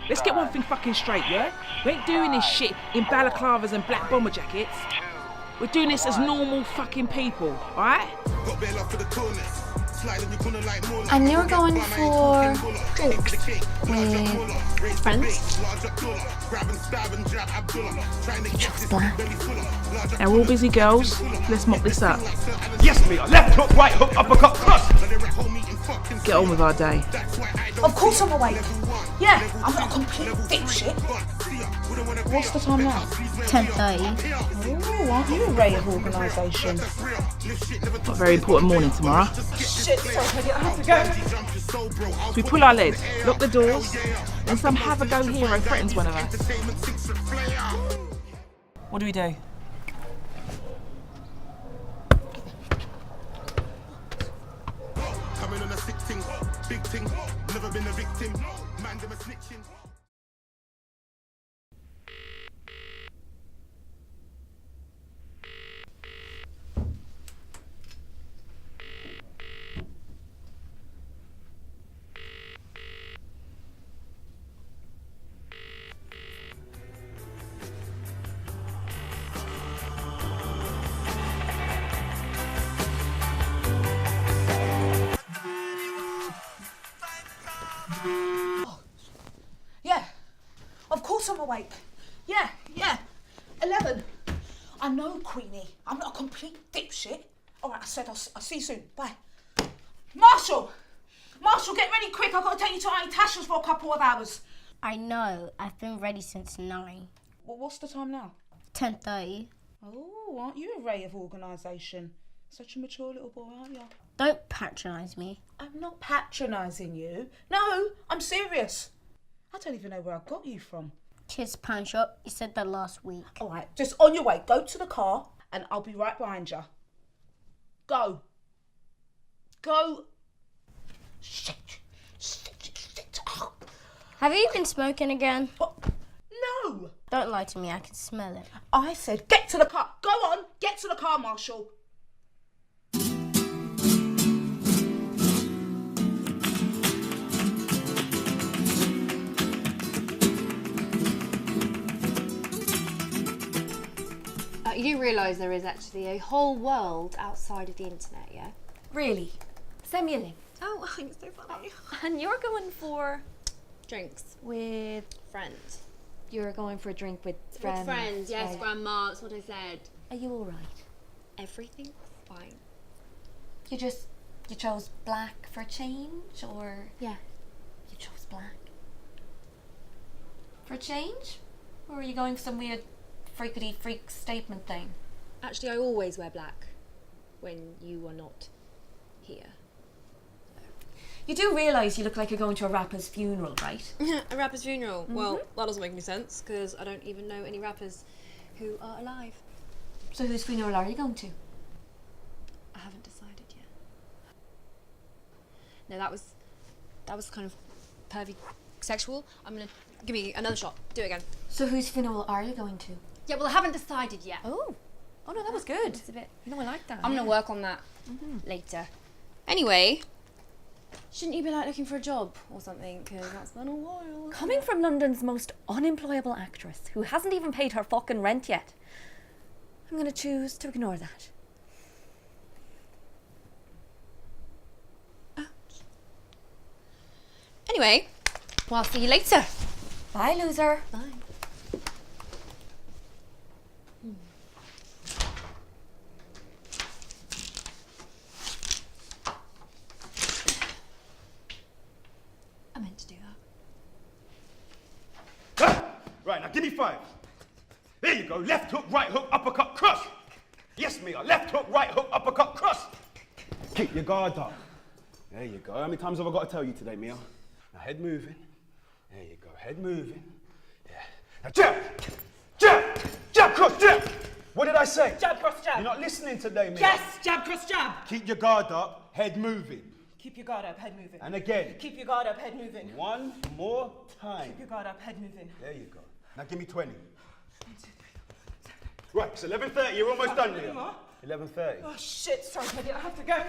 Let's get one thing fucking straight, yeah? We ain't doing this shit in balaclavas and black bomber jackets. We're doing this as normal fucking people, alright? And you're going for drinks with friends? You chose black. Now we're all busy girls, let's mop this up. Yes, me, left hook, right hook, uppercut, cross. Get on with our day. Of course I'm awake. Yeah, I'm not a complete dipshit. What's the time now? 10:30. Oh, aren't you a ray of organisation? Got a very important morning tomorrow. Shit, sorry, I have to go. So we pull our lead, lock the doors, and some have-a-go hero threatens one of us. What do we do? Coming on a sick thing, big thing, never been a victim, man them a snitching. Yeah, of course I'm awake. Yeah, 11. I know, Queenie, I'm not a complete dipshit. All right, I said I'll see you soon. Bye. Marshall, get ready quick. I've got to take you to Auntie Tasha's for a couple of hours. I know. I've been ready since 9. Well, what's the time now? 10:30. Oh, aren't you a ray of organisation? Such a mature little boy, aren't you? Don't patronise me. I'm not patronising you. No, I'm serious. I don't even know where I got you from. Kids Pan Shop. You said that last week. All right, just on your way. Go to the car and I'll be right behind you. Go. Shit. Oh. Have you been smoking again? What? No. Don't lie to me. I can smell it. I said get to the car. Go on. Get to the car, Marshall. You do realise there is actually a whole world outside of the internet, yeah? Really? Send me a link. Oh, I think it's so funny. And you're going for drinks With friends. you're going for a drink with friends. With friends, yes, Right. grandma, that's what I said. Are you all right? Everything's fine. You chose black for change, or Yeah. you chose black for change, or are you going for some weird freakity freak statement thing? Actually, I always wear black when you are not here. You do realise you look like you're going to a rapper's funeral, right? A rapper's funeral? Well, that doesn't make any sense because I don't even know any rappers who are alive. So whose funeral are you going to? I haven't decided yet. No, that was kind of pervy sexual. I'm gonna give me another shot. Do it again. So whose funeral are you going to? Yeah, well, I haven't decided yet. Oh no, that was good. It's a bit. No, I like that. I'm gonna work on that later. Anyway, shouldn't you be like looking for a job or something? Because that's been a while. Coming from London's most unemployable actress, who hasn't even paid her fucking rent yet, I'm gonna choose to ignore that. Anyway, well, I'll see you later. Bye, loser. Bye. I meant to do that. Right, now give me 5. There you go, left hook, right hook, uppercut, cross. Yes, Mia, left hook, right hook, uppercut, cross. Keep your guard up. There you go. How many times have I got to tell you today, Mia? Now head moving. There you go, head moving. Yeah. Now jab, cross, jab. What did I say? Jab, cross, jab. You're not listening today, Mia. Yes, jab, cross, jab. Keep your guard up, head moving. Keep your guard up, head moving. And again. Keep your guard up, head moving. One more time. Keep your guard up, head moving. There you go. Now give me 20. Right, it's 11:30. You're almost done, Mia. 11:30. Oh shit, sorry, Teddy, I have to go.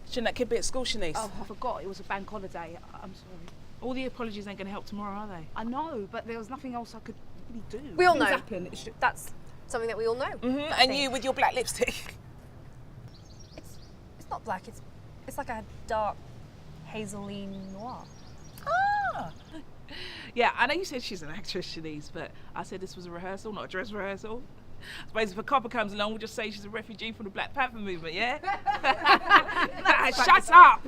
Shouldn't that kid be at school, Shanice? Oh, I forgot it was a bank holiday. I'm sorry. All the apologies ain't going to help tomorrow, are they? I know, but there was nothing else I could really do. We all know. Things happen. It's just... That's something that we all know. Mm-hmm. And you with your black lipstick. It's not black. It's like a dark hazily noir. Ah. Yeah, I know you said she's an actress, Shanice, but I said this was a rehearsal, not a dress rehearsal. I suppose if a copper comes along, we'll just say she's a refugee from the Black Panther movement, yeah? Nah, shut up!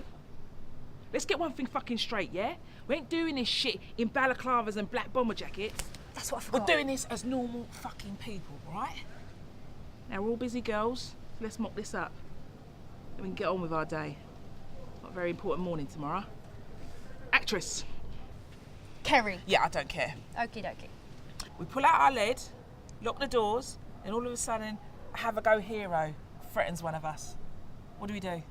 Let's get one thing fucking straight, yeah? We ain't doing this shit in balaclavas and black bomber jackets. That's what I forgot. We're doing this as normal fucking people, right? Now, we're all busy girls, so let's mop this up. Then we can get on with our day. Got a very important morning tomorrow. Actress. Kerry. Yeah, I don't care. Okie dokie. We pull out our lead, lock the doors, and all of a sudden, a have-a-go hero threatens one of us. What do we do?